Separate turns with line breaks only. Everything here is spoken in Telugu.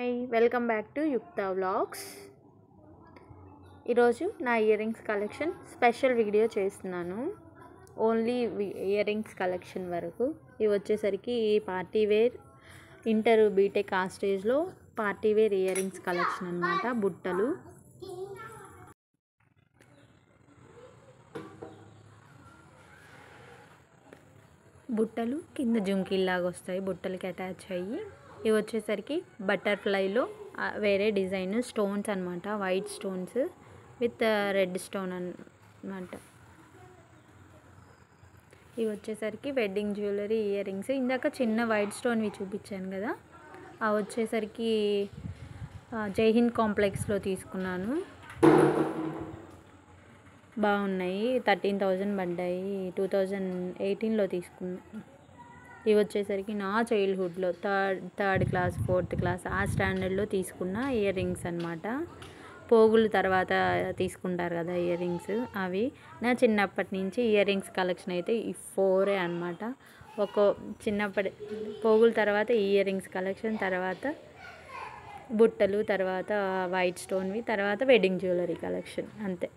Hi welcome back to Yukta vlogs. ఈరోజు నా ear rings collection special video చేస్తున్నాను. ఓన్లీ ఇయర్ రింగ్స్ కలెక్షన్ వరకు. ఇవి వచ్చేసరికి పార్టీ వేర్ ఇంటర్ బీటెక్ ఆ స్టేజ్లో party wear ear rings collection అన్నమాట. బుట్టలు కింద జుంకీలాగా వస్తాయి, బుట్టలకి అటాచ్ అయ్యి. ఇవి వచ్చేసరికి బటర్ఫ్లైలో వేరే డిజైన్ స్టోన్స్ అనమాట, white stones with red stone అనమాట. ఇవి వచ్చేసరికి వెడ్డింగ్ జ్యువెలరీ ఇయర్ రింగ్స్. ఇందాక చిన్న వైట్ స్టోన్వి చూపించాను కదా, అవి వచ్చేసరికి జైహింద్ కాంప్లెక్స్లో తీసుకున్నాను. బాగున్నాయి, 13,000 పడ్డాయి. 2018లో తీసుకున్నాను. ఇవి వచ్చేసరికి నా చైల్డ్హుడ్లో థర్డ్ క్లాస్ 4th క్లాస్ ఆ స్టాండర్డ్లో తీసుకున్న ఇయర్ రింగ్స్ అనమాట. పోగులు తర్వాత తీసుకుంటారు కదా ఇయర్ రింగ్స్, అవి. నా చిన్నప్పటి నుంచి ఇయర్ రింగ్స్ కలెక్షన్ అయితే ఈ 4 అనమాట. చిన్నప్పటి పోగుల తర్వాత ఇయర్ రింగ్స్ కలెక్షన్, తర్వాత బుట్టలు, తర్వాత వైట్ స్టోన్వి, తర్వాత వెడ్డింగ్ జ్యువెలరీ కలెక్షన్, అంతే.